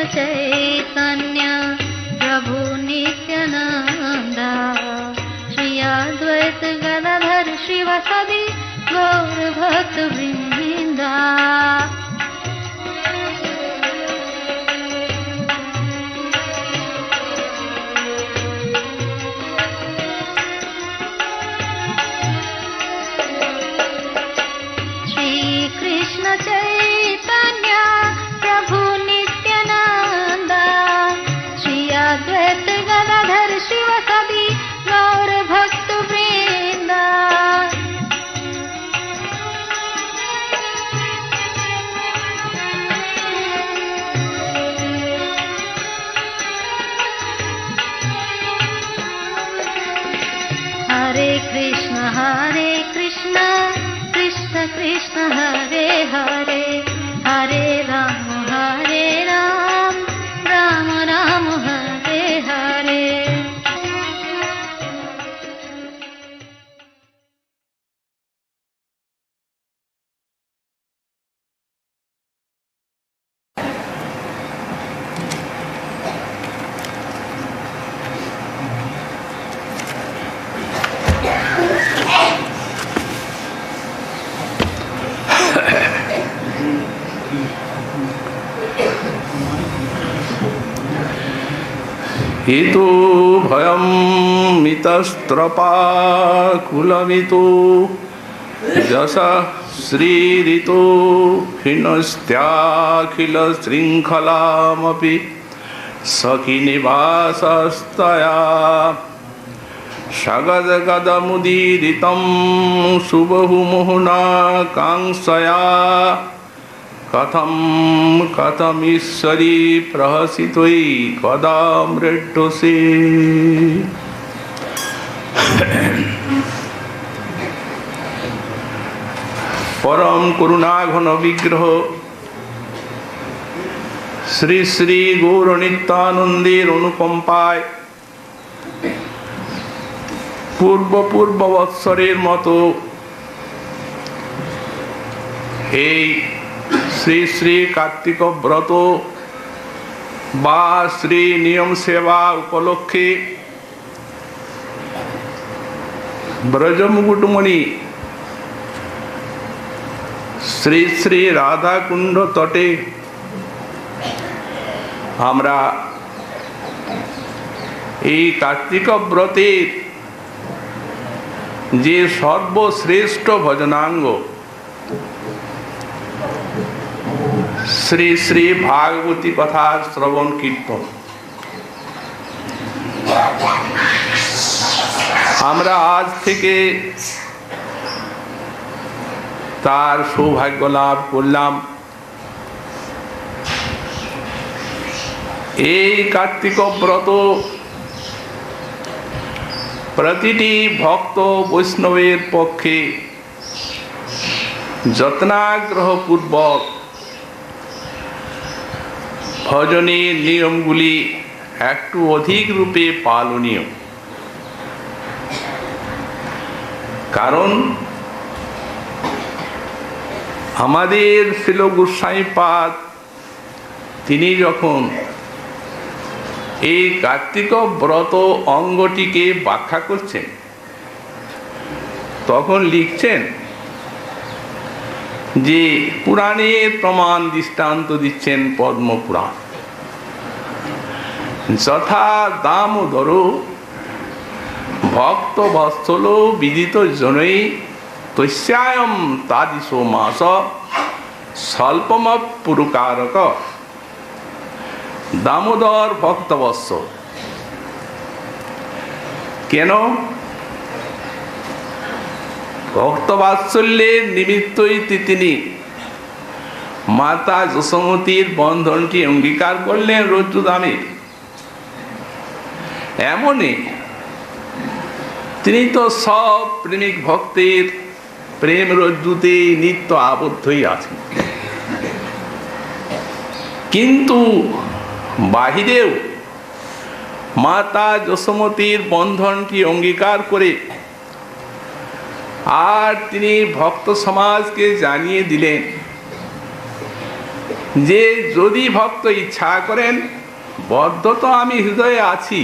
चैतन्य प्रभु नित्यानंद श्री अद्वैत गदाधर शिवासादि गौर भक्त वृंदा। श्री कृष्ण चैतन्य प्रभु नित्यानंद श्री अद्वैत गदाधर शिवासादि गौर भक्त वृंदा। हरे कृष्ण कृष्ण कृष्ण हरे हरे हरे राम राम राम हरे हरे। हितु भयं मितस्त्रपाकुलमितो यशः श्रीरितो हिनस्त्याखिलशृङ्खलामपि सखिनिवासस्तया सगदगदमुदीरितं सुबहुमुहुना कांक्षया कथमीश्वरी प्रहसितोयि कदा मृड्यसे। परम करुणाघन विग्रह श्री श्री गौर नित्यानंदेर अनुकंपाय पूर्व बत्सरेर मतो এই শ্রী শ্রী কার্তিক ব্রত বা শ্রী নিয়ম সেবা উপলক্ষে ব্রজমুকুটমণি শ্রী শ্রী রাধাকুণ্ড তটে আমরা এই কার্তিক ব্রতের যে সর্বশ্রেষ্ঠ ভজনাঙ্গ শ্রী শ্রী ভাগবতী কথা শ্রবণ কীর্তন আমরা আজ থেকে তার সৌভাগ্য লাভ করলাম। এই কার্তিক ব্রত প্রতিটি ভক্ত বৈষ্ণবের পক্ষে যত্নাগ্রহপূর্বক ভজনের নিয়মগুলি একটু অধিক রূপে পালনীয়। কারণ আমাদের শিল গোস্বামীপাদ তিনি যখন এই কার্তিক ব্রত অঙ্গটিকে ব্যাখ্যা করছেন তখন লিখছেন যে পুরাণের প্রমাণ দৃষ্টান্ত দিচ্ছেন পদ্মপুরাণ। যথা দামোদর ভক্ত বৎসল বিদিত জনৈ তস্যায়ম তাদিশো মাস স্বল্পম পুরকারক। দামোদর ভক্তবৎসল কেন? ভক্তবাৎসল্যের নিমিত্তই তিনি মাতা যশোমতীর বন্ধনটি অঙ্গীকার করলেন রজ্জুদামে। এমনই তিনি তো সব প্রেমিক ভক্তের প্রেম রজ্জুতে নিত্য আবদ্ধই আছেন, কিন্তু বাহিরেও মাতা যশোমতীর বন্ধনটি অঙ্গীকার করে আর তিনি ভক্ত সমাজকে জানিয়ে দিলেন যে যদি ভক্ত ইচ্ছা করেন, বদ্ধ তো আমি হৃদয়ে আছি,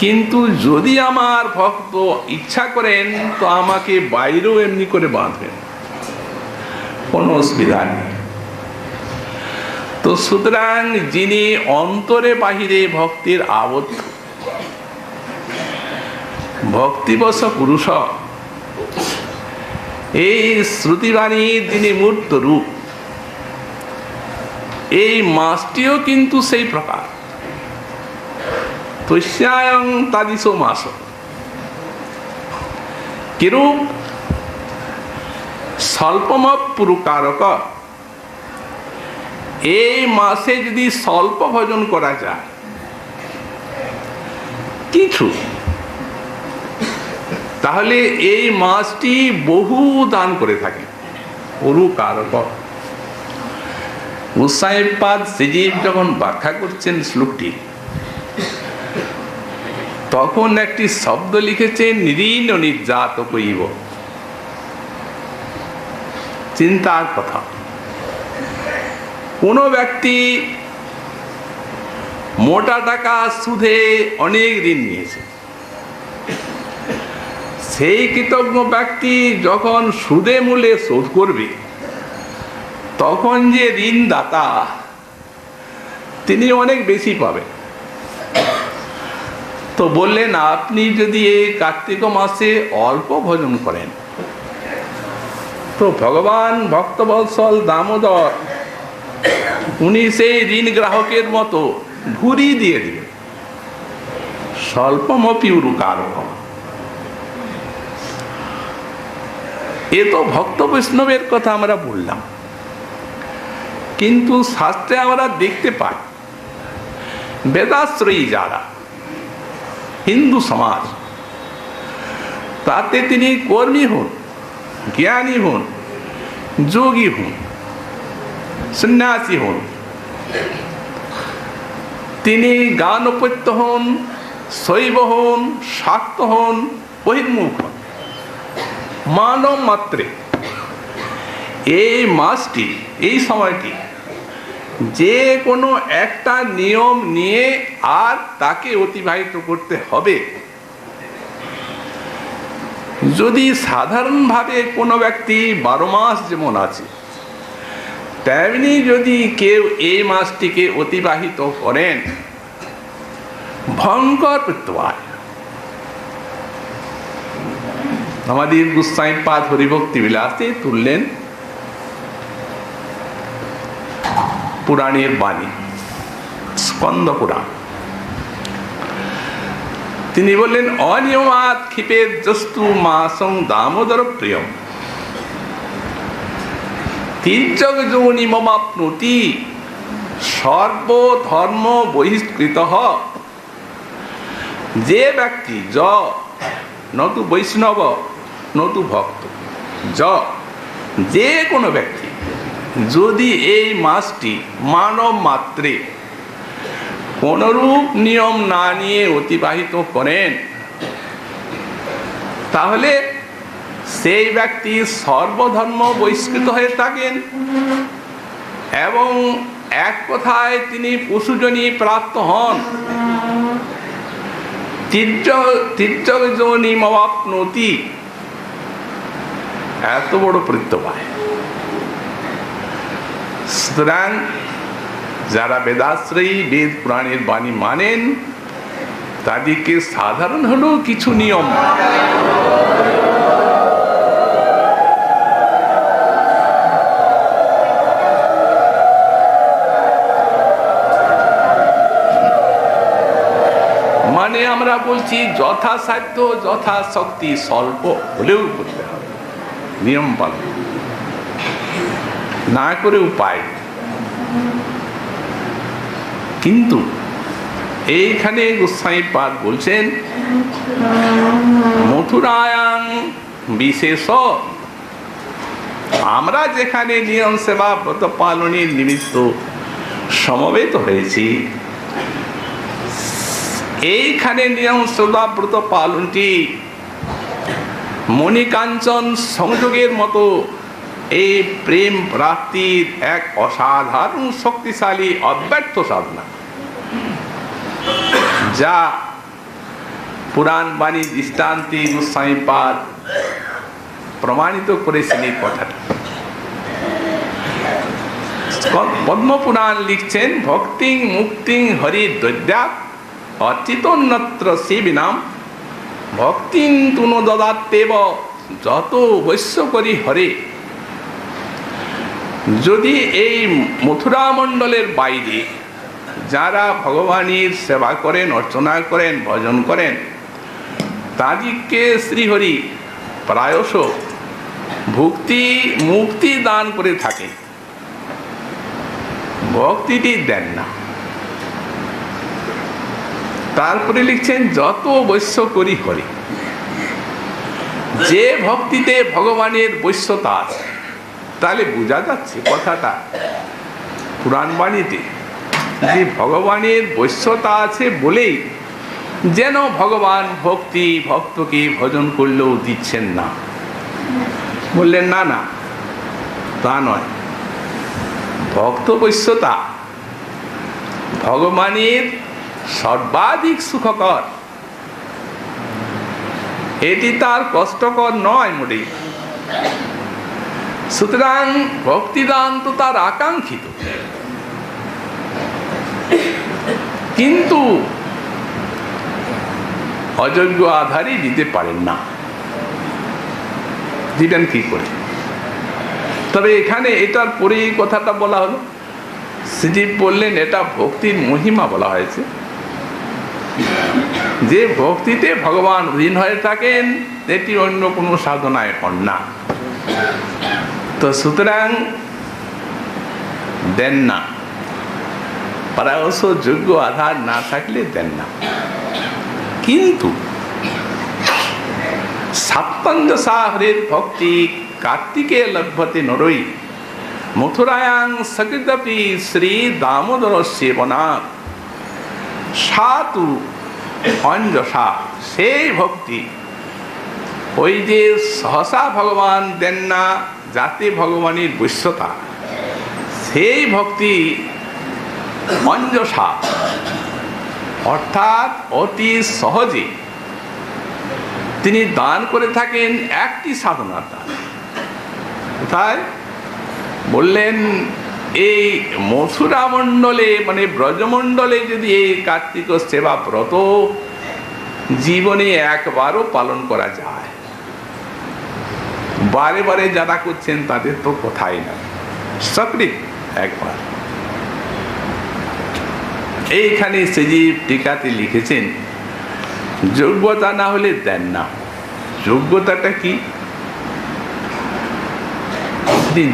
কিন্তু যদি আমার ভক্ত ইচ্ছা করেন তো আমাকে বাইরেও এমনি করে বাঁধবেন, কোনো অসুবিধা নেই। তো সুতরাং যিনি অন্তরে বাহিরে ভক্তির আবদ্ধ, ভক্তিবশ পুরুষ, এই শ্রুতিবাণীর যিনি মূর্ত রূপ, এই মাসটিও কিন্তু সেই প্রকার। তস্যায়ং তাদিশো মাস কিরূপ স্বল্পম পুরুকারক। এই মাসে যদি স্বল্প ভজন করা যায়, কিছু, তাহলে এই মাসটি বহু দান করে থাকে। পুরুকারক গোসাইপাদ শ্রীজীব যখন ব্যাখ্যা করছেন শ্লোকটি, তখন একটি শব্দ লিখেছেন নিরীন নির্যাত কইব। চিন্তার কথা, কোনো ব্যক্তি মোটা টাকা সুদে অনেক ঋণ নিয়েছে, সেই কৃতজ্ঞ ব্যক্তি যখন সুদে মূলে শোধ করবে, তখন যে ঋণদাতা তিনি অনেক বেশি পাবেন। তো বললেন, আপনি যদি এই কার্তিক মাসে অল্প ভজন করেন, তো ভগবান ভক্তবৎসল দামোদর উনি সেই ঋণ গ্রাহকের মতো ঘুরিয়ে দিয়ে দিবেন। স্বল্পমপি উরুকারক। এ তো ভক্ত বৈষ্ণবের কথা আমরা বললাম, কিন্তু শাস্ত্রে আমরা দেখতে পাই বেদাশ্রয়ী যারা হিন্দু সমাজ, তাতে তিনি কর্মী হন, জ্ঞানী হন, যোগী হন, সন্ন্যাসী হন, তিনি গানপত্য হন, শৈব হন, শাক্ত হন, বহির্মুখ হন, মানব মাত্রে এই মাসটি, এই সময়টি যে কোনো একটা নিয়ম নিয়ে আর তাকে অতিবাহিত করতে হবে। যদি সাধারণভাবে কোনো ব্যক্তি 12 মাস যেমন আছে, তেমনি যদি কেউ এই মাসটিকে অতিবাহিত করেন, ভয়ঙ্কর প্রত্যয়। আমাদের গোসাইপাদ হরিভক্তি বিলাসে তুললেন পুরাণের বাণী, স্কন্দ পুরাণ। তিনি বললেন, অনিয়মাৎ ক্ষিপের জস্তু মাসং দামোদর প্রিয়ম তির্যক যোনি মমাপ্নুতি সর্বধর্ম বহিষ্কৃত। যে ব্যক্তি নতু বৈষ্ণব নতু ভক্ত, যে কোনো ব্যক্তি যদি এই মাসটি মানব মাত্রে কোনরূপ নিয়ম না নিয়ে অতিবাহিত করেন, তাহলে সেই ব্যক্তি সর্বধর্ম বহিষ্কৃত হয়ে থাকেন এবং এক কথায় তিনি পশুজনী প্রাপ্ত হন। তির্যক যোনি মমাপ্নুতি, এত বড় প্রত্যয়। সুতরাং যারা বেদাশ্রয়ী, বেদ পুরাণের বাণী মানেন, তাদেরকে সাধারণ হলেও কিছু নিয়ম মানে আমরা বলছি যথাসাধ্য যথাশক্তি স্বল্প হলেও করতে হবে, নিয়ম পালন না করে উপায়। কিন্তু এইখানে গোসাইপাদ বলছেন, মথুরায়াং বিশেষ, আমরা যেখানে নিয়ম সেবা ব্রত পালনের নিমিত্ত সমবেত হয়েছি, এইখানে নিয়ম সেবা ব্রত পালনটি মণিকাঞ্চন সংযোগের মতো এই প্রেম প্রাপ্তির এক অসাধারণ শক্তিশালী অব্যর্থ সাধনা, যা পুরাণ বাণী দৃষ্টান্তে গোস্বামীপাদ প্রমাণিত করেছেন এই কথাটা। পদ্মপুরাণ লিখছেন, ভক্তিং মুক্তিং হরি দৈদ্যাৎ অচিতন্যত্র সেবিনাম ভক্তিং তুনো দদাত্তেব যত বৈশ্য করি হরে। যদি এই মথুরা মণ্ডলের বাইরে যারা ভগবানের সেবা করেন, অর্চনা করেন, ভজন করেন, তাদেরকে শ্রীহরি প্রায়শ ভক্তি মুক্তি দান করে থাকে, ভক্তিটি দেন না। তারপরে লিখছেন, যত বৈশ্য করি হরি। যে ভক্তিতে ভগবানের বৈশ্যতা আছে, তাহলে বোঝা যাচ্ছে কথাটা পুরাণ বাণীতে যে ভগবানের বৈশ্যতা আছে বলেই যেন ভগবান ভক্তকে ভজন করলেও দিচ্ছেন না। বললেন না না, তা নয়। ভক্ত বৈশ্যতা ভগবানের সর্বাধিক সুখকর, এটি তার কষ্টকর নয় মোটেই। সুতরাং ভক্তিদান তো তার আকাঙ্ক্ষিত, কিন্তু অযোগ্য আধারে দিতে পারেন না। দিবেন কি করে? তবে এখানে এটার পরে এই কথাটা বলা হলো, শ্রীজীব বললেন এটা ভক্তির মহিমা বলা হয়েছে, যে ভক্তিতে ভগবান অধীন হয়ে থাকেন, এটি অন্য কোনো সাধনায় হন না। তো সুতরাং দেন না, প্রায়শ যোগ্য আধার না থাকলে দেন না। কিন্তু সাত্তঞ্জসা হরের ভক্তি কার্তিকে লভ্যতে নরই মথুরায়াং সকৃতপি শ্রী দামোদর সেবনাৎ সাতু অঞ্জসা। সেই ভক্তি ওই যে সহসা ভগবান দেন না, যাতে ভগবানের বৈশ্যতা, সেই ভক্তি অঞ্জসা অর্থাৎ অতি সহজে তিনি দান করে থাকেন একটি সাধনার দ্বারা। কোথায়? বললেন এই মথুরা মণ্ডলে, মানে ব্রজমণ্ডলে যদি এই কার্তিক সেবা ব্রত জীবনে একবারও পালন করা যায়, বারে বারে যারা করছেন তাদের তো কথাই না, সক্রিয় একবার। এইখানে শ্রীজীব টিকাতে লিখেছেন, যোগ্যতা না হলে দেন না। যোগ্যতাটা কি?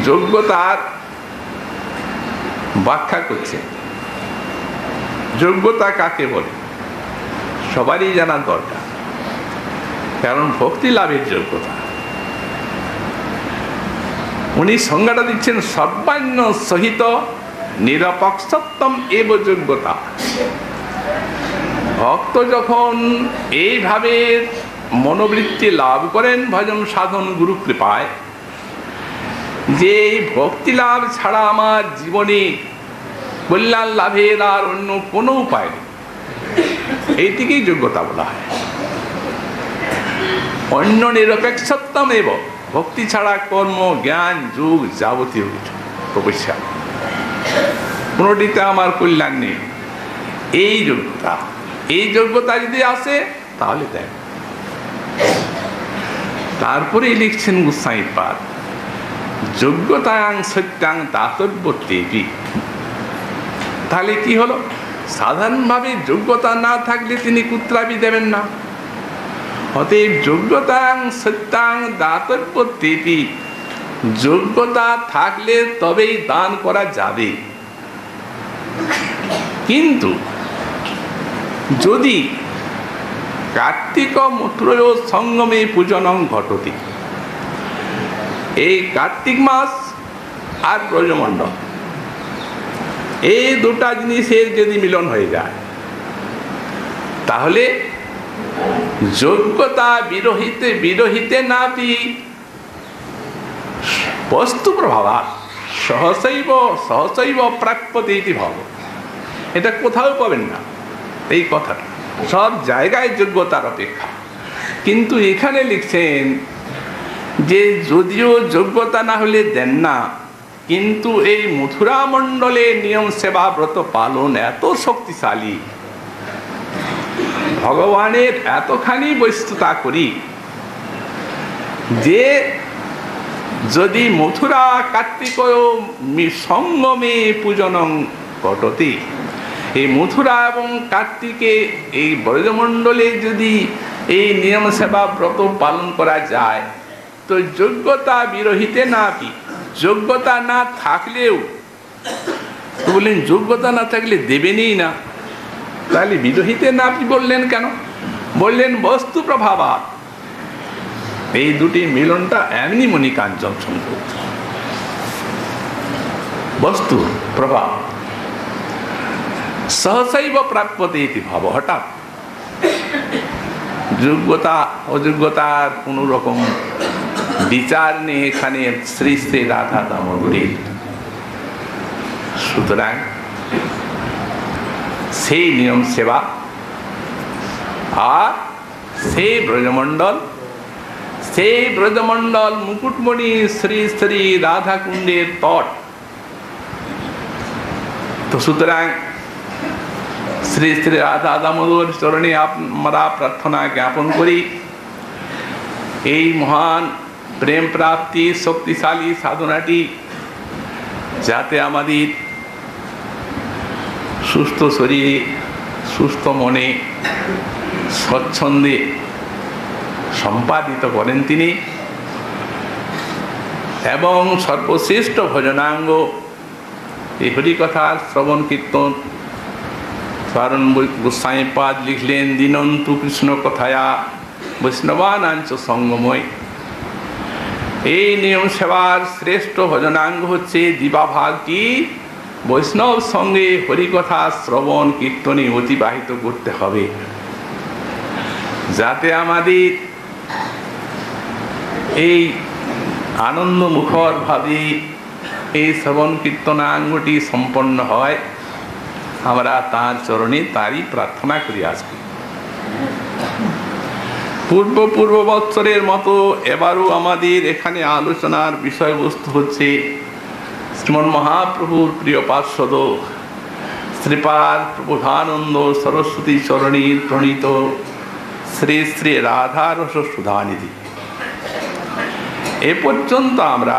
যোগ্যতার ব্যাখ্যা করছে। যোগ্যতা কাকে বলে সবারই জানা দরকার, কারণ ভক্তি লাভের যোগ্যতা। উনি সংজ্ঞাটা দিচ্ছেন, সর্বান্য সহিত নিরপেক্ষত্বম এব যোগ্যতা। ভক্ত যখন এইভাবে মনোবৃত্তি লাভ করেন ভজন সাধন গুরু কৃপায়, যে ভক্তি লাভ ছাড়া আমার জীবনে কল্যাণ লাভের আর অন্য কোনো উপায় নেই, এইটিকেই যোগ্যতা বলা হয়। অন্য নিরপেক্ষত্বম এব, ভক্তি ছাড়া কর্ম জ্ঞান যোগ যাবতীয় কিছু তপস্যা কোনোটিতে আমার কল্যাণ নেই। এই যোগ্যতা, এই যোগ্যতা যদি আসে তাহলে দেন। তারপরে লিখছেন গোস্বামীপাদ, যোগ্যতাং সত্যাং দাতব্য দেবী। তাহলে কি হলো? সাধারণভাবে যোগ্যতা না থাকলে তিনি কুত্রাবি দেবেন না। অতএব যোগ্যতাং সত্যাং দাতব্য দেবী, যোগ্যতা থাকলে তবেই দান করা যাবে। কিন্তু যদি কার্তিক মথুরয় সঙ্গমে পূজনং ঘটতি, এই কার্তিক মাস আর ব্রজমণ্ডল, এই দুটা জিনিসের যদি মিলন হয়ে যায়, তাহলে যোগ্যতা বিরহিতে নাপি বস্তু প্রভাবাৎ সহসৈব সহসৈব প্রাপ্যতে ইতি ভাব। এটা কোথাও পাবেন না এই কথাটা, সব জায়গায় যোগ্যতার অপেক্ষা। কিন্তু এখানে লিখছেন যে যদিও যোগ্যতা না হলে দেন না, কিন্তু এই মথুরা মণ্ডলে নিয়ম সেবা ব্রত পালন এত শক্তিশালী, ভগবানের এতখানি বৈশিষ্ট্যতা করি যে যদি মথুরা কার্তিক সঙ্গমে পূজনং ঘটতি, এই মথুরা এবং কার্তিকে এই ব্রজমণ্ডলে যদি এই নিয়ম সেবা ব্রত পালন করা যায়, তো যোগ্যতা বিরহিতে না কি, যোগ্যতা না থাকলেও তো বললেন যোগ্যতা না থাকলে দেবেনই না, তাহলে বিরহিতে না আপনি বললেন কেন? বললেন বস্তু প্রভাবাৎ। এই দুটি মিলনটা এমনি মণিকাঞ্চন সম্ভব, বস্তু প্রভাব সহসৈব প্রাপ্যতে ইতি ভাব। হঠাৎ যোগ্যতা অযোগ্যতার কোন রকম বিচার নেই এখানে শ্রী শ্রী রাধা দামোদরীর। সুতরাং সেই নিয়ম সেবা আর সেই ব্রজমণ্ডল, সেই ব্রজমণ্ডল মুকুটমণি শ্রী শ্রী রাধা কুণ্ডের তট। তো সুতরাং শ্রী শ্রী রাধা দামোদর চরণে আমরা প্রার্থনা জ্ঞাপন করি এই মহান প্রেম প্রাপ্তি শক্তিশালী সাধনাটি যাতে আমাদের সুস্থ শরীরে সুস্থ মনে স্বচ্ছন্দে সম্পাদিত করেন তিনি, এবং সর্বশ্রেষ্ঠ ভজনাঙ্গ এই হরিকথার শ্রবণ কীর্তন। কারণ গোস্বামীপাদ লিখলেন দিনন্তু কৃষ্ণ কথায়া বৈষ্ণবানাঞ্চ সঙ্গময়। এই নিয়ম সেবার শ্রেষ্ঠ ভজনাঙ্গ হচ্ছে দিবাভাগটি বৈষ্ণব সঙ্গে হরিকথা শ্রবণ কীর্তনে অতিবাহিত করতে হবে, যাতে আমাদের এই আনন্দ মুখর ভাবে এই শ্রবণ কীর্তনাঙ্গটি সম্পন্ন হয়। আমরা তাঁর চরণে তারই প্রার্থনা করি। আজকে পূর্ব বৎসরের মতো এবারও আমাদের এখানে আলোচনার বিষয়বস্তু হচ্ছে শ্রীমন মহাপ্রভুর প্রিয় পার্ষদ শ্রীপাদ প্রবোধানন্দ সরস্বতী চরণীর প্রণীত শ্রী শ্রী রাধারস সুধানিধি। এ পর্যন্ত আমরা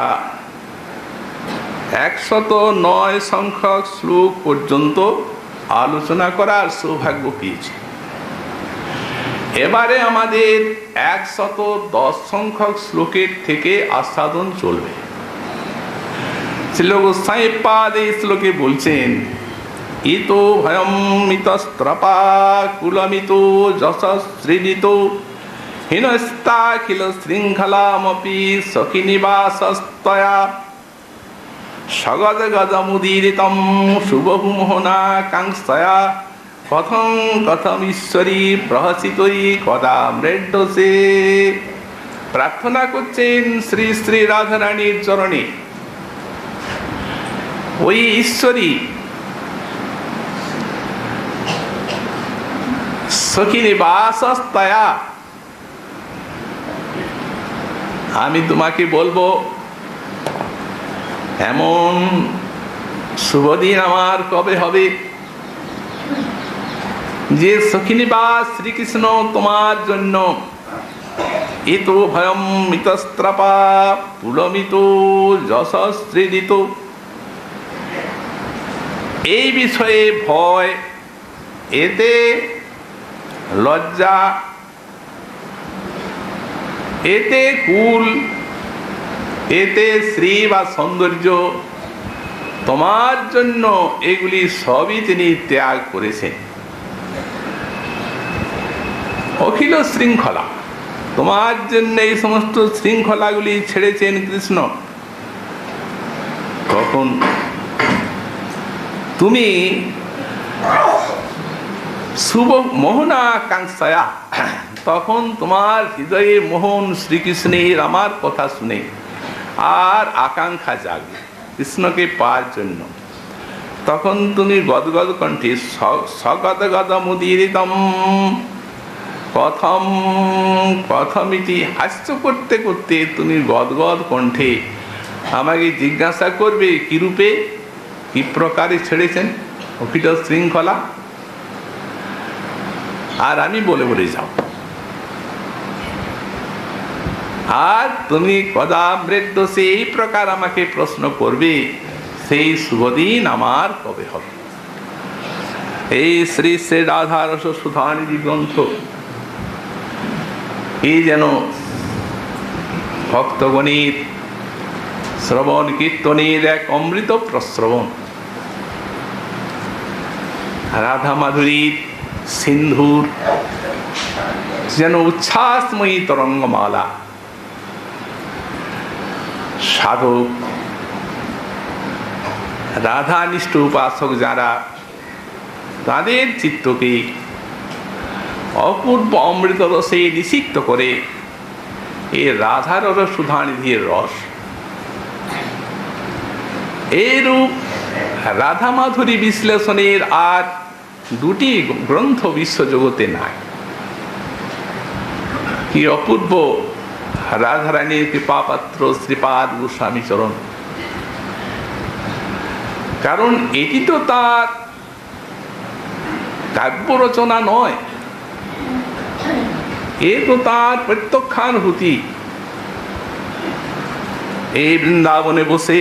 109 সংখ্যক শ্লোক পর্যন্ত আলোচনা করার সৌভাগ্য পেয়েছি। এবারে আমাদের 110 সংখ্যক শ্লোকের থেকে আস্বাদন চলবে। শ্রীল গোস্বামীপাদ এই শ্লোকে বলছেন ইতো ভয়ম মিতস্ত্রপা কুলমিতো যশস্ত্রীনিত হীনস্তাখিল শৃঙ্খলামপি সখিনিবাসস্তয়া সগদ গজমুদীরিতম শুভমোহনা কাংক্ষয়া কথং কথম ঈশ্বরী প্রহসিতই কদা মৃড্যসে। প্রার্থনা করছেন শ্রী শ্রী রাধারানীর চরণে ওই ঈশ্বরী সখিনিবাসস্তয়া, আমি তোমাকে বলবো এমন শুভদিন আমার কবে হবে যে সখিনিবাস শ্রীকৃষ্ণ তোমার জন্য এত ভয়ম মিতস্ত্রপা পুলমিত যশস্ত্রীদিত, এই বিষয়ে ভয়, এতে লজ্জা, এতে কুল, এতে শ্রী বা সৌন্দর্য, তোমার জন্য এগুলি সবই তিনি ত্যাগ করেছেন। অখিল শৃঙ্খলা, তোমার জন্য এই সমস্ত শৃঙ্খলাগুলি ছেড়েছেন কৃষ্ণ। কখন তুমি শুভ মোহনা কাঙ্ক্ষয়া, তখন তোমার হৃদয়ে মোহন শ্রীকৃষ্ণের আমার কথা শুনে আর আকাঙ্ক্ষা জাগবে কৃষ্ণকে পাওয়ার জন্য, তখন তুমি গদগদ কণ্ঠে সগদগদ মুদিরিদম কথম কথমিতি হাস্য করতে করতে তুমি গদগদ কণ্ঠে আমাকে জিজ্ঞাসা করবে কি রূপে, কি প্রকারে ছেড়েছেন অখিট শৃঙ্খলা, আর আমি বলে বলে যাব। আর তুমি কদামৃত এই প্রকার আমাকে প্রশ্ন করবে, সেই শুভদিন আমার কবে হবে। এই শ্রী শ্রী রাধারস সুধানিধি গ্রন্থ এই যেন ভক্তগণের শ্রবণ কীর্তনের এক অমৃত প্রশ্রবণ। রাধা মাধুরীর সিন্ধুর যেন উচ্ছ্বাসময়ী তরঙ্গমালা। সাধক রাধানিষ্ঠ উপাসক যারা, তাদের চিত্তকে অপূর্ব অমৃত রসে নিষিক্ত করে এই রাধার সুধানিধির রস। এইরূপ রাধা মাধুরী বিশ্লেষণের আর দুটি গ্রন্থ বিশ্বজগতে নাই। কি অপূর্ব রাধারানীর কৃপাপাত্র শ্রীপাদ গোস্বামী চরণ। কারণ এটি তো তার কাব্য রচনা নয়, এ তো তার প্রত্যক্ষানুভূতি। এই বৃন্দাবনে বসে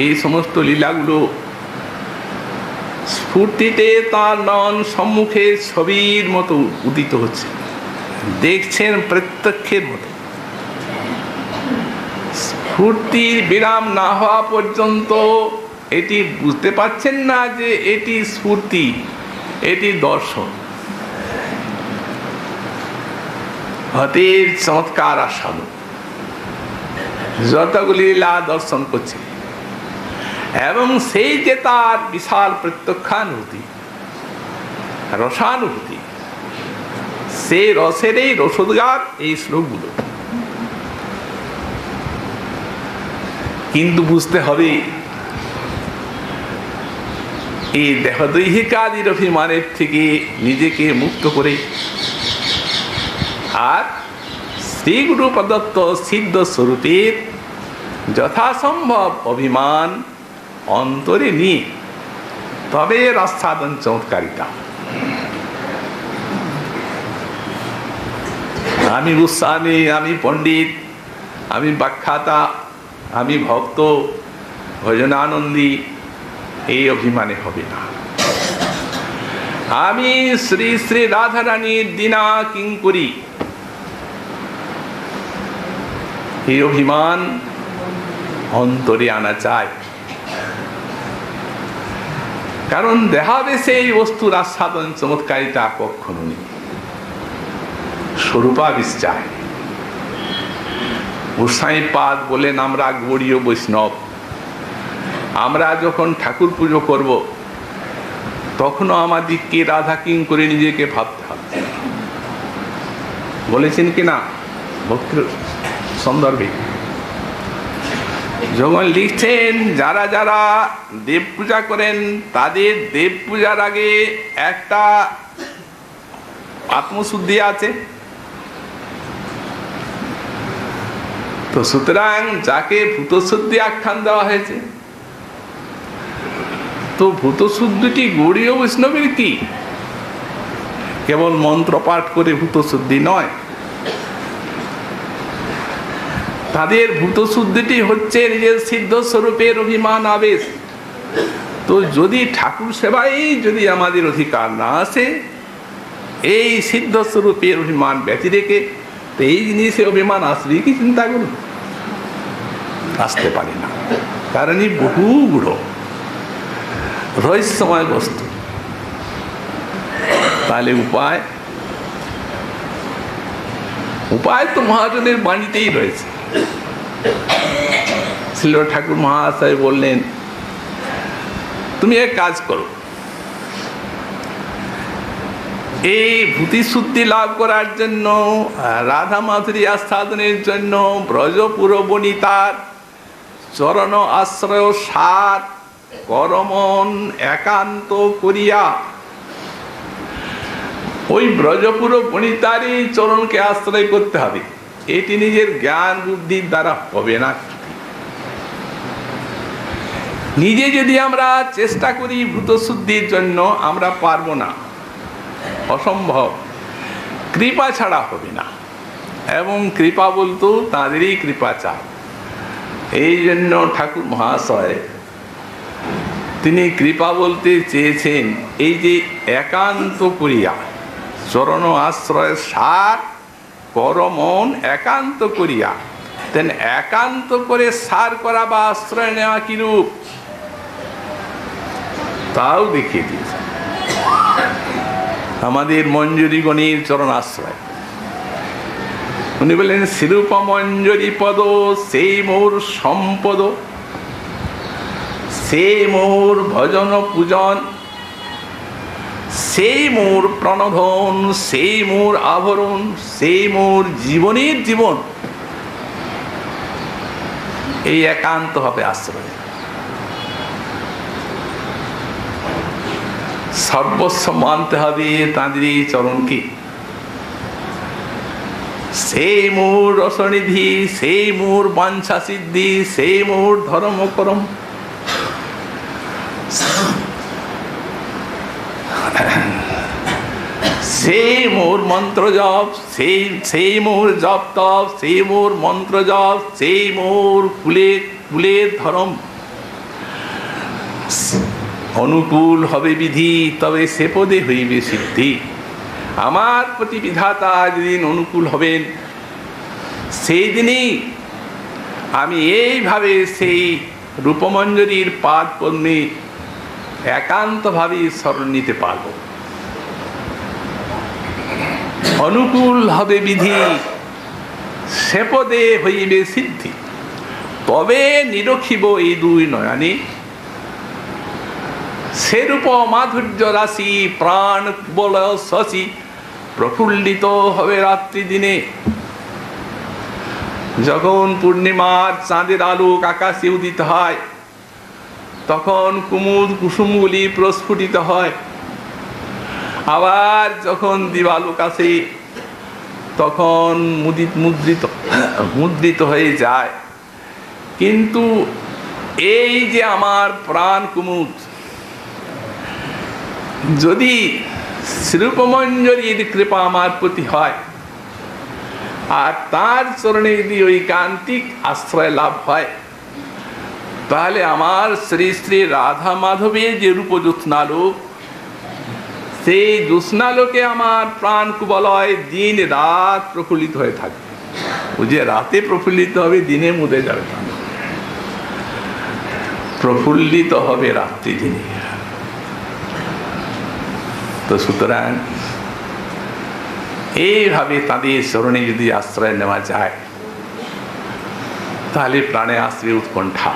এই সমস্ত লীলাগুলো স্ফূর্তিতে তার নয়ন সম্মুখে ছবির মতো উদিত হচ্ছে, দেখছেন প্রত্যক্ষের মতো। স্ফূর্তির বিরাম না হওয়া পর্যন্ত এটি বুঝতে পারছেন না যে এটি স্ফূর্তি, এটি দর্শন। অতীব চমৎকার আস্বাদন, যতগুলি লীলা দর্শন করছে, এবং সেই যে তার বিশাল প্রত্যক্ষানুভূতি, রসানুভূতি, সেই রসের এই রসোদ্গার এই শ্লোকগুলো। কিন্তু বুঝতে হবে এই দেহদৈহিকাদির অভিমানের থেকে নিজেকে মুক্ত করে আর শ্রীগুরু প্রদত্ত সিদ্ধ স্বরূপের যথাসম্ভব অভিমান অন্তরে নিয়ে তবে রসাদন চমৎকারিতা। আমি গোস্বামী, আমি পণ্ডিত, আমি ব্যাখ্যাতা, আমি ভক্ত, ভজনানন্দী, এই অভিমানে হবে না। আমি শ্রী শ্রী রাধারানীর দীনা কিঙ্করী, এই অভিমান অন্তরে আনা চাই। কারণ দেহাবেশে এই বস্তুর আস্বাদন চমৎকারিতা কখনো নেই, স্বরূপাবেশ চাই। গোসাই পাদ বলেন আমরা গৌড়ীয় বৈষ্ণব, আমরা যখন ঠাকুর পুজো করব তখনও আমাদেরকে রাধা কিঙ্করী নিজেকে ভাবতে হবে। বলেছেন কিনা ভক্তির সন্দর্ভে যখন লিখছেন, যারা যারা দেব পূজা করেন তাদের দেব পূজার আগে একটা আত্মশুদ্ধি আছে। তো সুতরাং যাকে ভূতশুদ্ধি আখ্যান দেওয়া হয়েছে, তো ভূতশুদ্ধিটি গৌড়ীয় বৈষ্ণবের কি কেবল মন্ত্র পাঠ করে ভূতশুদ্ধি নয়, তাদের ভূতশুদ্ধিটি হচ্ছে নিজের সিদ্ধ স্বরূপের অভিমান আবেশ। তো যদি ঠাকুর সেবায় যদি আমাদের অধিকার না আসে, এই সিদ্ধ স্বরূপের অভিমান ব্যতি রেখে, তো এই জিনিসে অভিমান আসবে কি চিন্তা করুন, আসতে পারে না। কারণ এই বহু গুড় রহস্যময় বস্তু। তাহলে উপায় তো মহাজনের বাণীতেই রয়েছে। শ্রীল ঠাকুর মহাশয় বললেন, তুমি এক কাজ করো, এই ভূতি শুদ্ধি লাভ করার জন্য, রাধা মাধুরী আস্বাদনের জন্য ব্রজপুর বনিতার চরণ আশ্রয় সার করমন একান্ত করিয়া, ওই ব্রজপুর বনিতারই চরণকে আশ্রয় করতে হবে। এটি নিজের জ্ঞান বুদ্ধির দ্বারা হবে না। নিজে যদি আমরা চেষ্টা করি ভূত শুদ্ধির জন্য, আমরা পারবো না, অসম্ভব। কৃপা ছাড়া হবে না, এবং কৃপা বলতো তাদেরই কৃপা চাই। এই জন্য ঠাকুর মহাশয় তিনি কৃপা বলতে চেয়েছেন এই যে একান্ত করিয়া, চরণ আশ্রয় সার করমন একান্ত করিয়া। তেন একান্ত করে সার করা বা আশ্রয় নেওয়া কিরূপ তাও দেখিয়ে দিয়েছে। আমাদের মঞ্জুরিগণের চরণ আশ্রয়, উনি বললেন শ্রীরূপ মঞ্জুরি পদ সেই মোর সম্পদ, সেই মোর ভজন পূজন, সেই মোর প্রণধন, সেই মোর আভরণ, সেই মোর জীবনের জীবন। এই একান্ত হবে আশ্রয়। সর্বস্ব মানতে হবে তাঁদের এই চরণকে। সেই মোর রসনিধি, সেই মোর বাঞ্ছা সিদ্ধি, সেই মোর ধর্ম করম। সেই মোর মন্ত্র জপ, সেই মোর জপ তপ, সেই মোর মন্ত্র জপ, সেই মোর কুলের ধর্ম। অনুকূল হবে বিধি, তবে সে পদে হইবে সিদ্ধি। আমার প্রতি বিধাতা যেদিন অনুকূল হবেন, সেই দিনই আমি এইভাবে সেই রূপমঞ্জরীর পাদ পদ্মে একান্তভাবে শরণ নিতে পারব। অনুকূল হবে বিধি, সে পদে হইবে সিদ্ধি, তবে নিরখিব এই দুই নয়নে। সেরূপ মাধুর্য রাশি প্রাণ বল শশী, প্রফুল্লিত হবে রাত্রি দিনে। যখন পূর্ণিমার চাঁদের আলোক আকাশে উদিত হয়, তখন কুমুদ কুসুমগুলি প্রস্ফুটিত হয়। আবার যখন দিবালোক আসে, তখন মুদ্রিত হয়ে যায়। কিন্তু এই যে আমার প্রাণ কুমুদ, যদি শ্রীরূপমঞ্জরীর কৃপা আমার প্রতি হয়, আর তার চরণে যদি ঐকান্তিক আশ্রয় লাভ হয়, তাহলে আমার শ্রী শ্রী রাধা মাধবের যে রূপ জ্যোৎস্নালোক, সেই জ্যোৎস্নালোকে আমার প্রাণ কুবলয় দিন রাত প্রফুল্লিত হয়ে থাকবে। ও যে রাতে প্রফুল্লিত হবে, দিনে মুদে যাবে না, প্রফুল্লিত হবে রাত্রি দিনে। তো সুতরাং এইভাবে তাদের চরণে যদি আশ্রয় নেওয়া যায়, তাহলে প্রাণে আসবে উৎকণ্ঠা,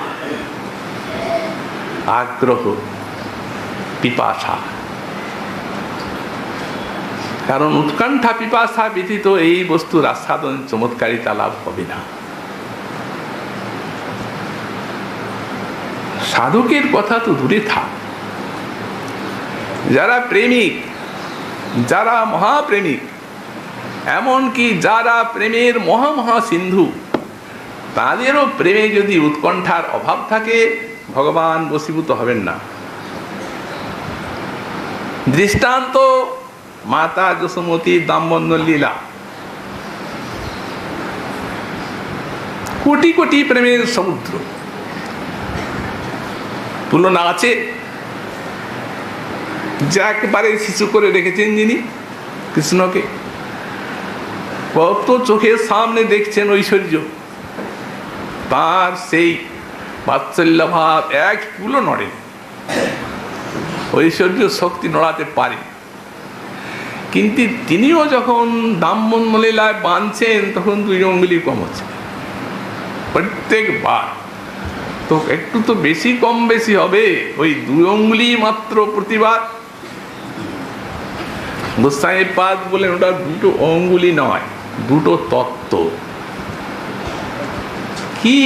আগ্রহ, পিপাসা। কারণ উৎকণ্ঠা পিপাসা ব্যতীত এই বস্তুর আস্বাদন চমৎকারিতা লাভ হবে না। সাধকের কথা তো দূরে থাক, যারা প্রেমিক, যারা মহাপ্রেমিক, এমনকি যারা প্রেমের মহা সিন্ধু, তাদেরও প্রেমে যদি উৎকণ্ঠার অভাব থাকে, ভগবান বশীভূত হবেন না। দৃষ্টান্ত মাতা যশোমতীর দামবন্ধন লীলা। কোটি কোটি প্রেমের সমুদ্র, তুলনা আছে? যা একবারে শিশু করে রেখেছেন যিনি কৃষ্ণকে, কত চোখের সামনে দেখছেন ঐশ্বর্য, তার সেই বাৎসল্য ভাব এক চুলও নড়ে, ঐশ্বর্য শক্তি নড়াতে পারে। কিন্তু তিনিও যখন দামবন্ধন লীলায় বাঁধছেন, তখন 2 অঙ্গুলি কম হচ্ছে প্রত্যেকবার। তো একটু তো বেশি কম বেশি হবে, ওই 2 অঙ্গুলি মাত্র প্রতিবার। গোসাইপাদ বলেন ওটা দুটো অঙ্গুলি নয়, দুটো তত্ত্ব। কি?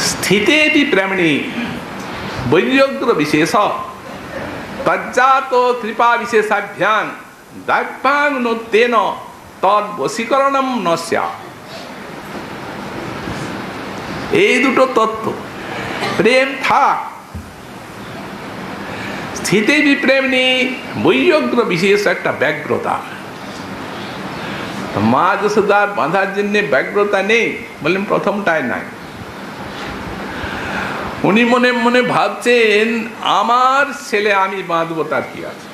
স্থিতেপি প্রেমণি বৈরাগ্য বিশেষ তজ্জাত কৃপা বিশেষাভ্যাং দাভ্যাং নোত্তেন তদ বশীকরণম ন স্যাৎ। এই দুটো তত্ত্ব, প্রেম থাক, স্থিতে বিপ্রেমনি বৈরাগ্য বিশেষ একটা ব্যগ্রতা। মা যশোদার বাঁধার জন্য ব্যগ্রতা নেই বললেন, প্রথমটায় নাই। উনি মনে মনে ভাবছেন আমার ছেলে আমি বাঁধবো, তার কি আছে,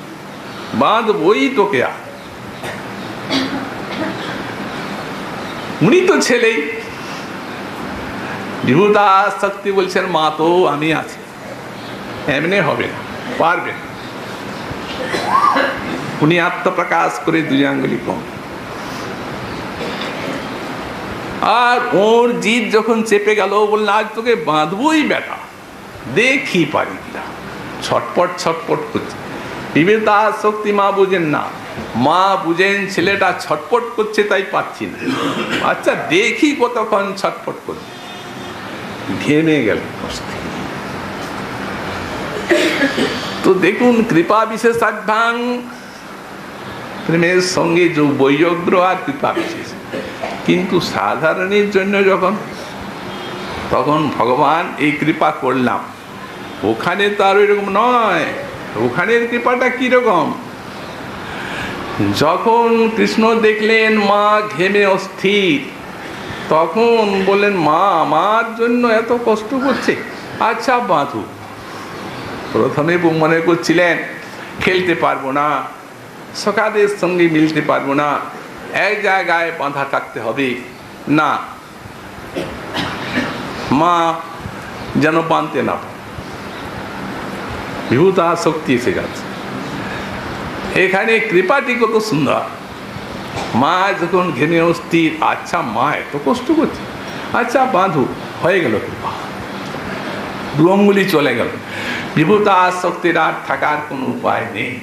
বাঁধবই তোকে। আর উনি তো ছেলেই। বিভূদাস শক্তি বলছেন মা তো আমি আছি, এমনি হবে না, পারবে না। উনি আত্মপ্রকাশ করে দুই আঙ্গুলি কম। আর ওর জিদ যখন চেপে গেল, বললেন আজ তোকে বাঁধবই বেটা, দেখি পারি কিনা। ছটপট ছটপট করছে। বিভূদাস শক্তি মা বুঝেন না, মা বুঝেন ছেলেটা ছটপট করছে তাই পাচ্ছি না, আচ্ছা দেখি কতক্ষণ ছটপট করছে। ঘেমে গেল। তো দেখুন কৃপা বিশেষাভ্যাং, প্রেমের সঙ্গে যে বৈরাগ্য আর কৃপা বিশেষ। কিন্তু সাধারণের জন্য যখন, তখন ভগবান এই কৃপা করলাম, ওখানে তো আর ওইরকম নয়। ওখানের কৃপাটা কিরকম? যখন কৃষ্ণ দেখলেন মা ঘেমে অস্থির, তখন বললেন মা আমার জন্য এত কষ্ট করছে, আচ্ছা বাঁধু। প্রথমে মনে করছিলেন খেলতে পারবো না, সখাদের সঙ্গে মিলতে পারবো না, এক জায়গায় বাঁধা থাকতে হবে, না মা যেন বাঁধতে না। বিভূতা শক্তি এসে গেছে। এখানে কৃপাটি কত সুন্দর। মা যখন ঘেমে অস্থির, আচ্ছা মা এত কষ্ট করছে, আচ্ছা বাঁধু, হয়ে গেল কৃপা, দু অঙ্গুলি চলে গেল। বিভূতা শক্তির আর থাকার কোনো উপায় নেই।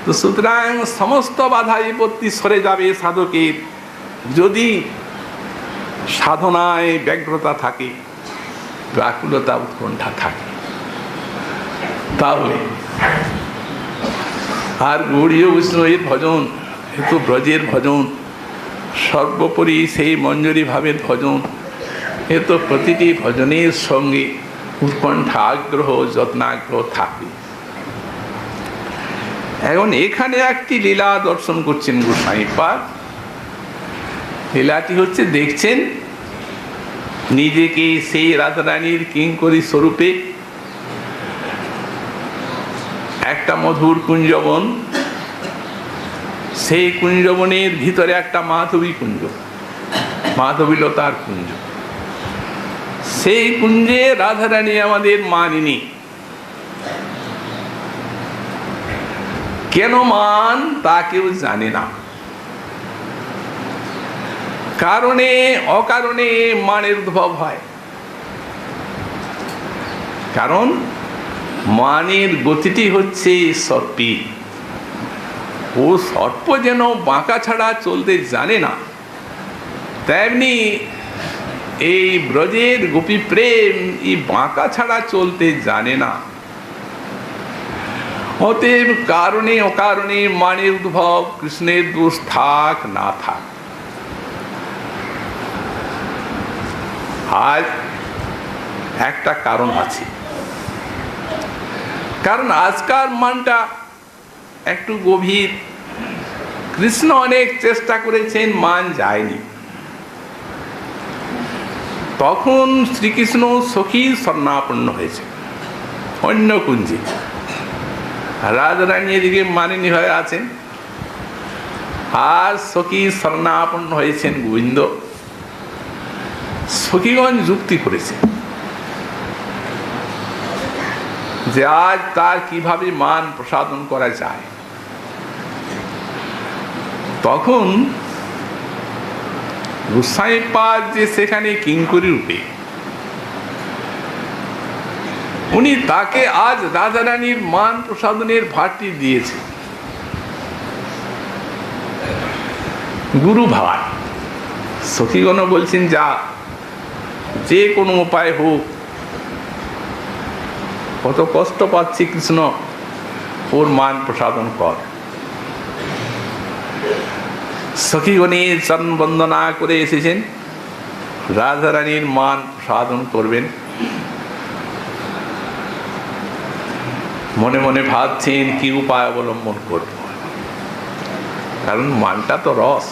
তো সুতরাং সমস্ত বাধা বিপত্তি সরে যাবে সাধকের, যদি সাধনায় ব্যগ্রতা থাকে, ব্যাকুলতা উৎকণ্ঠা থাকে। তাহলে আর গৌড়ীয় বৈষ্ণবের ভজন, এ তো ব্রজের ভজন, সর্বোপরি সেই মঞ্জুরি ভাবের ভজন। এ তো প্রতিটি ভজনের সঙ্গে উৎকণ্ঠা, আগ্রহ, যত্নাগ্রহ থাকে। এখন এখানে একটি লীলা দর্শন করছেন গোসাইপাদ। লীলাটি হচ্ছে, দেখছেন নিজেকে সেই রাধারানীর কিঙ্করী স্বরূপে একটা মধুর কুঞ্জবন, সেই কুঞ্জবনের ভিতরে একটা মাধবী কুঞ্জ, মাধবীলতার কুঞ্জ। সেই কুঞ্জে রাধারানী আমাদের মানিনী। কেন মান তা কেউ জানে না। কারণে অকারণে মানের উদ্ভব হয়। কারণ মানের গতিটি হচ্ছে সর্পী। ও সর্প যেন বাঁকা ছাড়া চলতে জানে না, তেমনি এই ব্রজের গোপী প্রেম এই বাঁকা ছাড়া চলতে জানে না। অতএব কারণে অকারণে মানের উদ্ভব, কৃষ্ণের দোষ থাক না থাক। আজ একটা কারণ আছে, কারণ আজকার মানটা একটু গভীর। কৃষ্ণ অনেক চেষ্টা করেছেন, মান যায়নি। তখন শ্রীকৃষ্ণ সখীর শরণাপন্ন হয়েছে অন্য কুঞ্জে। রাধারানী এদিকে মানিনী হয়ে আছেন, আর সখী শরণাপন্ন হয়েছেন গোবিন্দ। সখীগণ যুক্তি করেছে যে আজ তার কিভাবে মান প্রসাদন করা যায়। তখন গোসাইপাদ যে সেখানে কিঙ্করী রূপে উনি তাকে আজ রাধারানীর মান প্রসাদনের ভারটি দিয়েছে। গুরু ভাই সখীগণ বলছেন, যা যে কোনো উপায় হোক, কত কষ্ট পাচ্ছে কৃষ্ণ, ওর মান প্রসাদন কর। সখীগণের চরণ বন্দনা করে এসেছেন, রাধারানীর মান প্রসাদন করবেন। মনে মনে ভাবছেন কি উপায় অবলম্বন করব, কারণ মানটা তো রস।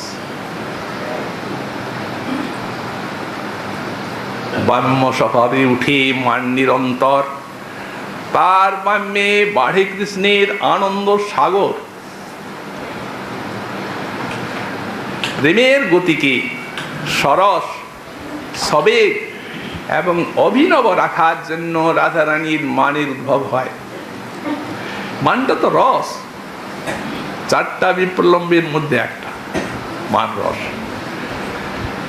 বাম্য স্বভাবে উঠে মান নিরন্তর, তার বাম্যে বাড়ে কৃষ্ণের আনন্দ সাগর। প্রেমের গতিকে সরস, সবেগ এবং অভিনব রাখার জন্য রাধারানীর মানের উদ্ভব হয়। মানটা তো রস, চারটা বিপ্লম্বের মধ্যে একটা মান রস।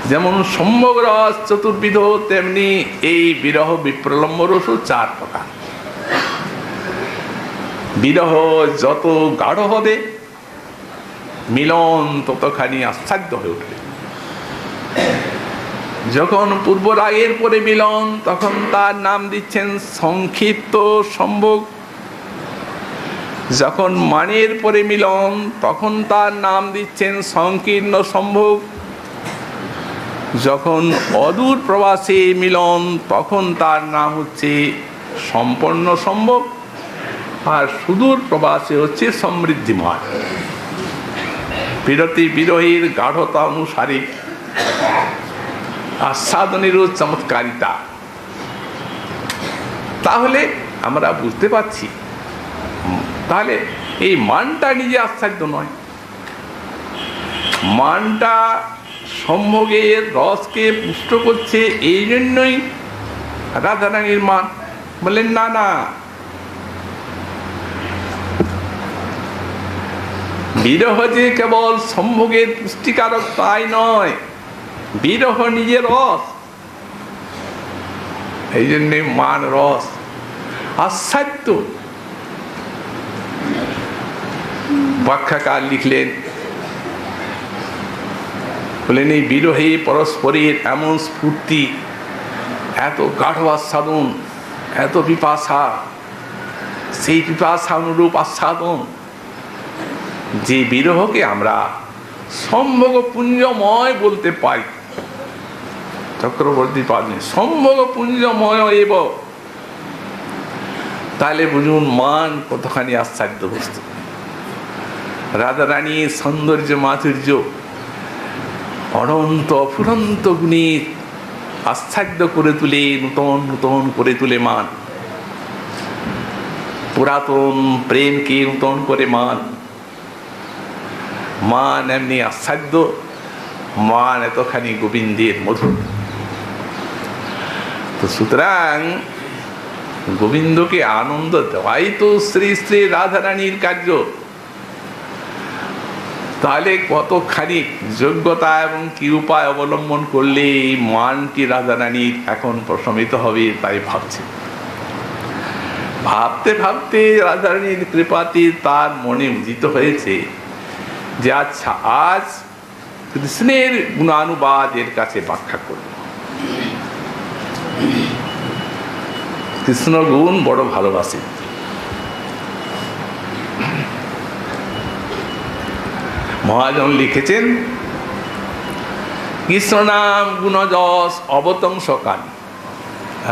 যেমন সম্ভোগ রস চতুর্বিধ, তেমনি এই বিরহ বিপ্রলম্ব রসও 4 প্রকার। বিরহ যত গাঢ় হবে, মিলন ততখানি আশ্চর্য হয়ে উঠবে। যখন পূর্ব রাগের পরে মিলন, তখন তার নাম দিচ্ছেন সংক্ষিপ্ত সম্ভোগ। যখন মানের পরে মিলন, তখন তার নাম দিচ্ছেন সংকীর্ণ সম্ভোগ। যখন অদূর প্রবাসে মিলন, তখন তার নাম হচ্ছে সম্পন্ন সম্ভোগ। আর সুদূর প্রবাসে হচ্ছে সমৃদ্ধিমান। বিরতি বিরহের গাঢ়তা অনুসারে আস্বাদনেরও চমৎকারিতা। তাহলে আমরা বুঝতে পারছি, তাহলে এই মানটা নিজে আশ্চর্য নয়, মানটা সম্ভোগের রসকে পুষ্ট করছে। এই জন্যই রাধারানীর মান। বললেন না না, বিরহ যে কেবল সম্ভোগের পুষ্টিকারক তাই নয়, বিরহ নিজে রস। এই জন্যে মান রস আস্বাদ্য। ব্যাখ্যাকার লিখলেন, বলেন এই বিরহে পরস্পরের এমন স্ফূর্তি, এত গাঢ় আস্বাদন, এত পিপাসা, সেই পিপাসা অনুরূপ আস্বাদন, যে বিরহকে আমরা সম্ভোগ পুঞ্জময় বলতে পাই। চক্রবর্তী পারেন সম্ভোগ পুঞ্জময় এব। তাহলে বুঝুন মান কতখানি আশ্চর্য বস্তু। রাধারানীর সৌন্দর্য মাধুর্য অনন্ত অফুরন্ত গুণে আশ্চর্য করে তুলে, নূতন নূতন করে তুলে মান। পুরাতন প্রেমকে নূতন করে মান। মান এমনি আশ্চর্য, মান এতখানি গোবিন্দের মধুর। তো সুতরাং গোবিন্দকে আনন্দ দেওয়াই তো শ্রী শ্রী রাধারানীর কার্য। তাহলে কতখানি যোগ্যতা এবং কি উপায় অবলম্বন করলে এই মানটি রাধারানীর এখন প্রশমিত হবে, তাই ভাবছে। ভাবতে ভাবতে রাধারানীর কৃপাতে তার মনে উদিত হয়েছে যে আচ্ছা, আজ কৃষ্ণের গুণানুবাদ এর কাছে ব্যাখ্যা করব। কৃষ্ণ গুণ বড় ভালোবাসে। মহাজন লিখেছেন, কৃষ্ণ নাম গুণযশ অবতংশ কালী।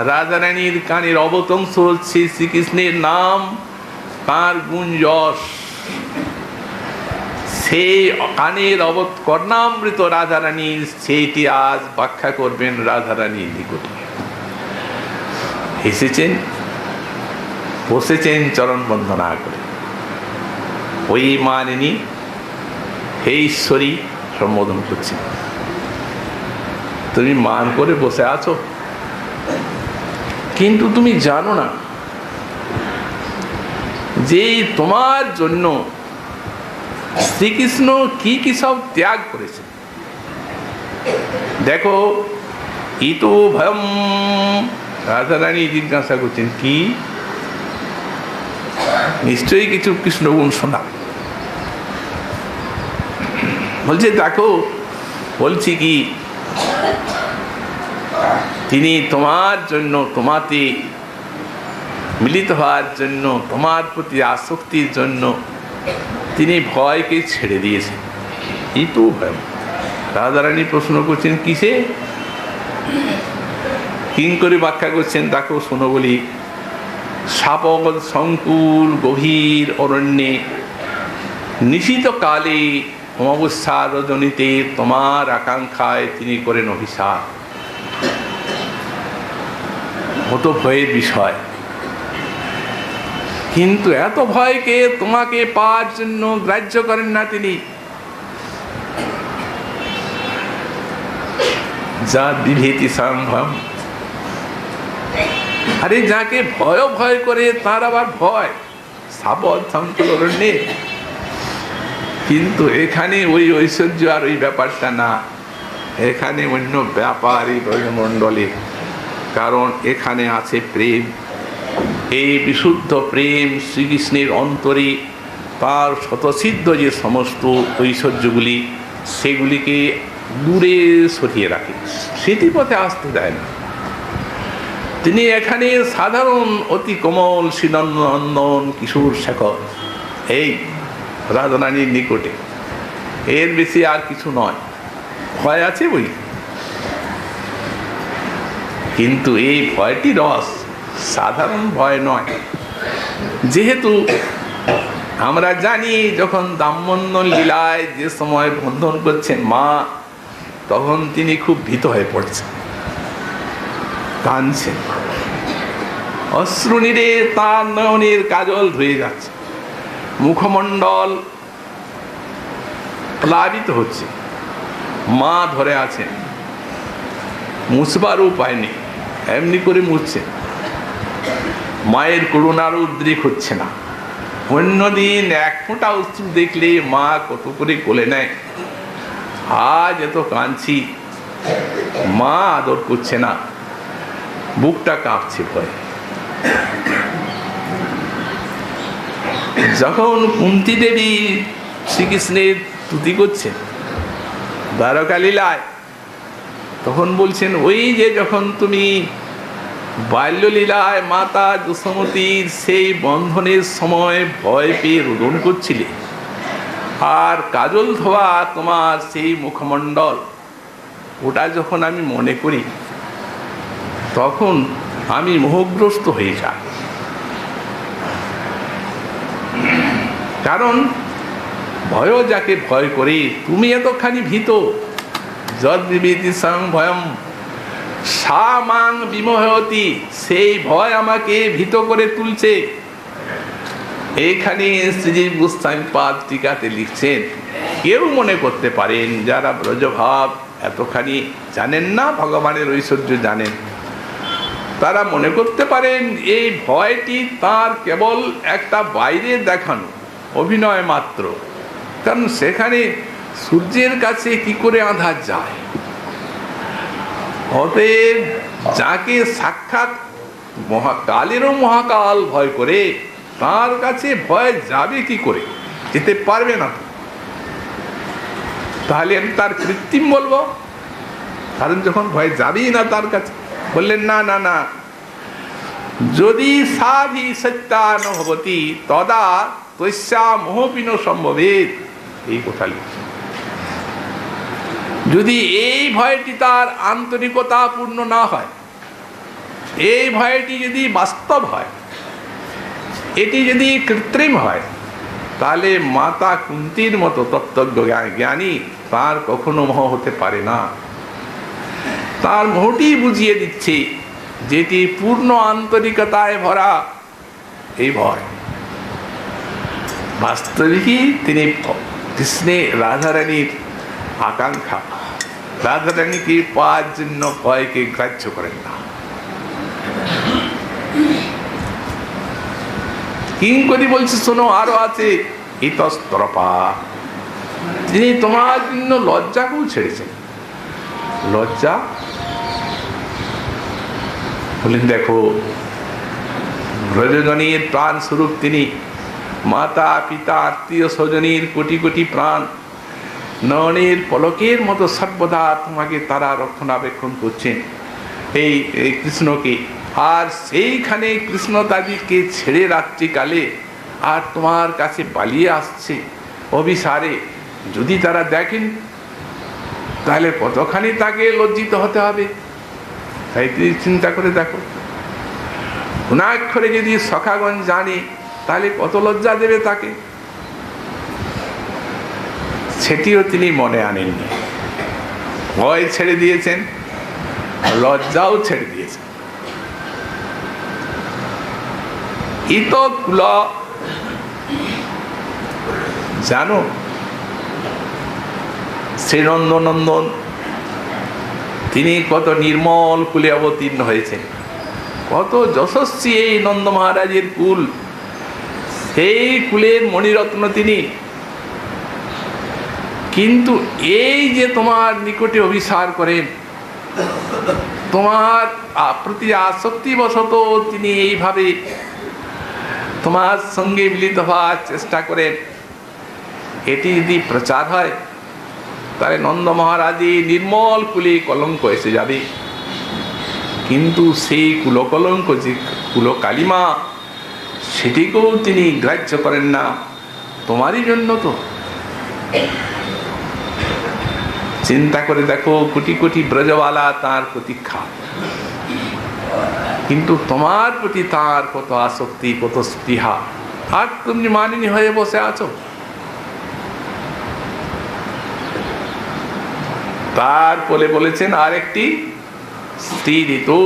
রাধারানীর কানের অবতংশ হচ্ছে শ্রীকৃষ্ণের নাম, তাঁর গুণ যশ। সেই কানের কর্ণামৃত রাধারানীর, সেইটি আজ ব্যাখ্যা করবেন রাধারানীর নিকটে। এসেছেন, বসেছেন চরণ বন্দনা করে। ওই মানিনী হে ঈশ্বরী সম্বোধন করছে। তুমি মান করে বসে আছো, কিন্তু তুমি জানো না যে তোমার জন্য শ্রীকৃষ্ণ কি কি সব ত্যাগ করেছে। দেখো, ইতো ভয়ম। রাধারানী জিজ্ঞাসা করছেন, কি নিশ্চয়ই কিছু কৃষ্ণগুণ শোনা। বলছে দেখো, বলছি কি, তিনি তোমার জন্য, তোমাতে মিলিত হওয়ার জন্য, তোমার প্রতি আসক্তির জন্য তিনি ভয়কে ছেড়ে দিয়েছেন। এই তো ভয়। রাধারানী প্রশ্ন করছেন কিসে, কিং করে ব্যাখ্যা করছেন, দেখো শোনো বলি। সাপদ সংকুল গভীর অরণ্যে নিশীত কালে অমাবস্যা রজনীতে তোমার আকাঙ্ক্ষায় তিনি করেন অভিশাপ। কত ভয়ের বিষয়, কিন্তু এত ভয়কে তোমাকে পাওয়ার জন্য গ্রাহ্য করেন না তিনি। যা বিভীতি সম্ভব, আরে যাকে ভয় ভয় করে তার আবার ভয় সাপদ সংকুল অরণ্যে। কিন্তু এখানে ওই ঐশ্বর্য আর ওই ব্যাপারটা না, এখানে অন্য ব্যাপার এই ব্রজমণ্ডলে। কারণ এখানে আছে প্রেম, এই বিশুদ্ধ প্রেম শ্রীকৃষ্ণের অন্তরে তার স্বতঃসিদ্ধ যে সমস্ত ঐশ্বর্যগুলি সেগুলিকে দূরে সরিয়ে রাখে, স্মৃতিপথে আসতে দেয় না। তিনি এখানে সাধারণ অতি কোমল শ্রীনন্দন কিশোর শেখর, এই রাধারানীর নিকটে, এর বেশি আর কিছু নয়। ভয় আছে বই, কিন্তু এই ভয়টি রস, সাধারণ ভয় নয়। যেহেতু আমরা জানি যখন দামোদর লীলায় যে সময় বন্ধন করছেন মা, তখন তিনি খুব ভীত হয়ে পড়ছেন, কাঁদছেন, অশ্রুনীরে তার নয়নের কাজল ধুয়ে যাচ্ছে, মুখমণ্ডল প্লাবিত হচ্ছে, মা ধরে আছেন, মুছবার উপায় নেই, এমনি করে মুছছেন। মায়ের করুণার উদ্রেক হচ্ছে না। অন্যদিন এক ফোঁটা অশ্রু দেখলে মা কত করে কোলে নেয়, আজ এত কাঁদছি, মা আদর করছে না, বুকটা কাঁপছে ভয়। যখন কুন্তী দেবী শ্রীকৃষ্ণের স্তুতি করছেন দ্বারকা লীলায়, তখন বলছেন ওই যে যখন তুমি বাল্যলীলায় মাতা যশোমতীর সেই বন্ধনের সময় ভয় পেয়ে রোদন করছিলে, আর কাজল ধোয়া তোমার সেই মুখমণ্ডল, ওটা যখন আমি মনে করি তখন আমি মোহগ্রস্ত হয়ে যাই। কারণ ভয় যাকে ভয় করে, তুমি এতখানি ভীত, যদ বিভীতি সং ভয়ম সা মাং বিমোহয়তি, সেই ভয় আমাকে ভীত করে তুলছে। এইখানে শ্রীজীব গোস্বামী পাদ টিকাতে লিখছেন, কেউ মনে করতে পারেন যারা ব্রজভাব এতখানি জানেন না, ভগবানের ঐশ্বর্য জানেন, তারা মনে করতে পারেন এই ভয়টি তার কেবল একটা বাইরে দেখানো অভিনয় মাত্র। কারণ সেখানে সূর্যের কাছে কি করে আঁধার যায়। অতএব যাকে সাক্ষাৎ মহাকালেরও মহাকাল ভয় করে, তার কাছে ভয় যাবে কি করে, যেতে পারবে না। তাহলে আমি তার কৃত্রিম বলবো? কারণ যখন ভয় যাবেই না তার কাছে, বললেন না না না, যদি সাধি সত্যানুভবতি তদা তস্যা মোহপিন সম্ভবেত, এই কথা লিখছে। যদি এই ভয়টি তার আন্তরিকতাপূর্ণ না হয়, এই ভয়টি যদি বাস্তব হয়, এটি যদি কৃত্রিম হয়, তাহলে মাতা কুন্তীর মতো তত্ত্বজ্ঞ জ্ঞানী তার কখনো মোহ হতে পারে না। তার মোহটি বুঝিয়ে দিচ্ছে যেটি পূর্ণ আন্তরিকতায় ভরা এই ভয়। বাস্তবিকই তিনি কৃষ্ণে রাধারানীর আকাঙ্ক্ষা, রাধারানীকে পাওয়ার জন্য ভয়কে গ্রাহ্য করেন না। কিঙ্করী বলছে শোনো, আরো আছে ইতস্তরপা, তিনি তোমার জন্য লজ্জাকেও ছেড়েছেন। লজ্জা বলেন দেখো, ব্রজজনীর প্রাণ স্বরূপ তিনি, মাতা পিতা আত্মীয় স্বজনের কোটি কোটি প্রাণ নয়নের পলকের মতো সর্বদা তোমাকে তারা রক্ষণাবেক্ষণ করছেন এই কৃষ্ণকে। আর সেইখানে কৃষ্ণ তাদেরকে ছেড়ে রাত্রিকালে আর তোমার কাছে পালিয়ে আসছে অভিসারে, যদি তারা দেখেন তাহলে কতখানি তাকে লজ্জিত হতে হবে। তাই তুমি চিন্তা করে দেখো, গুণাক্ষরে যদি সখাগণ জানে তাহলে কত লজ্জা দেবে তাকে। সেটিও তিনি মনে আনেননি, ভয় ছেড়ে দিয়েছেন, লজ্জাও ছেড়ে দিয়েছেন। ইত কুল জানো শ্রীনন্দনন্দন তিনি কত নির্মল কুলে অবতীর্ণ হয়েছেন, কত যশস্বী এই নন্দ মহারাজের কুল, সেই কুলের মণিরত্ন তিনি। কিন্তু এই যে তোমার নিকটে অভিসার করেন, তোমার প্রতি আসক্তিবশত তিনি এইভাবে তোমার সঙ্গে মিলিত হওয়ার চেষ্টা করেন, এটি যদি প্রচার হয় তাহলে নন্দ মহারাজের নির্মল কুলে কলঙ্ক এসে যাবে। কিন্তু সেই কুলকলঙ্ক যে কুলকালিমা, সেটিকেও তিনি গ্রাহ্য করেন না। তোমারই জন্য তো। চিন্তা করে দেখো, কোটি কোটি ব্রজবালা তাঁর প্রতীক্ষা, কিন্তু তোমার প্রতি তাঁর কত আসক্তি, কত স্পৃহা, আর তুমি মানিনী হয়ে বসে আছো। তারপরে বলেছেন আরেকটি স্ত্রী ঋতু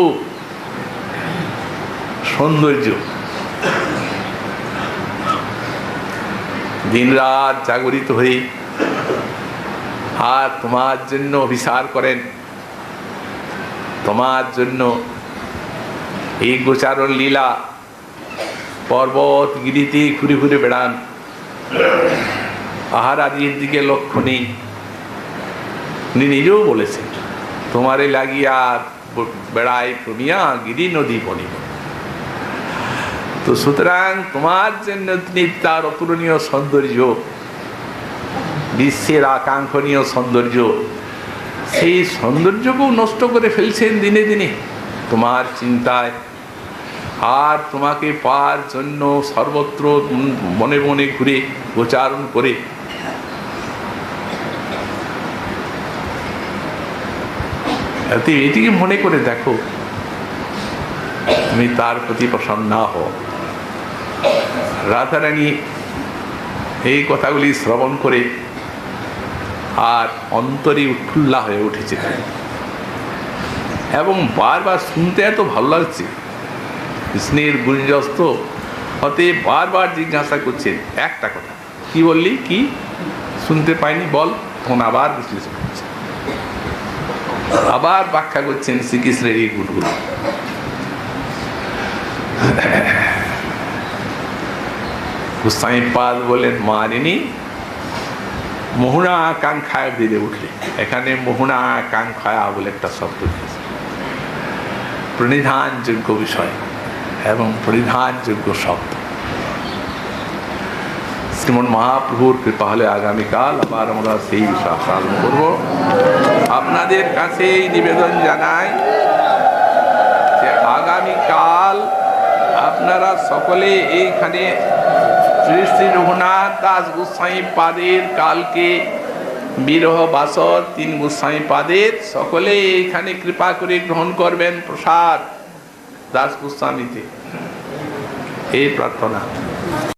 সৌন্দর্য, দিন রাত জাগরিত হয়ে আর তোমার জন্য অভিসার করেন, তোমার জন্য এই গোচারণ লীলা, পর্বত গিরিতে ঘুরে ঘুরে বেড়ান, পাহাড় আদির দিকে লক্ষ্য নেই। উনি নিজেও বলেছেন, তোমারে লাগিয়া বেড়াই প্রমিয়া গিরি নদী বনিব। তো সুতরাং তোমার জন্য তিনি তার অতুলনীয় সৌন্দর্য, বিশ্বের আকাঙ্ক্ষণীয় সৌন্দর্য, সেই সৌন্দর্যকেও নষ্ট করে ফেলছেন দিনে দিনে তোমার চিন্তায়। আর তোমাকে পাওয়ার জন্য সর্বত্র মনে মনে ঘুরে গোচারণ করে এটিকে মনে করে দেখো, তুমি তার প্রতি প্রসন্ন হও। রাধারানী এই কথাগুলি শ্রবণ করে আর অন্তরে উৎফুল্লা হয়ে উঠেছে, এবং বারবার শুনতে এত ভালো লাগছে। কৃষ্ণের গুঞ্জস্ত হতে বারবার জিজ্ঞাসা করছেন একটা কথা, কি বললি, কি শুনতে পাইনি বল। তখন আবার বিশ্লেষণ করছেন, আবার ব্যাখ্যা করছেন শ্রীকৃষ্ণের এই গুণগুলো। গোস্বামীপাদ বলেন, মানিনী মোহনা আকাঙ্ক্ষায় বেড়ে উঠলে। এখানে মোহনা আকাঙ্ক্ষা বলে একটা শব্দ দিয়েছে, প্রণিধানযোগ্য বিষয় এবং পরিধানযোগ্য শব্দ। শ্রীমন মহাপ্রভুর কৃপা হলে আগামীকাল আবার আমরা সেই বিষয় আলোচনা করব। আপনাদের কাছে নিবেদন জানাই যে আগামীকাল আপনারা সকলে এইখানে শ্রী শ্রী রঘুনাথ দাস গোস্বামী পাদের কালকে বিরহ বাসর 3 গোস্বামী পাদের সকলে এইখানে কৃপা করে গ্রহণ করবেন প্রসাদ দাস গোস্বামীতে, এই প্রার্থনা।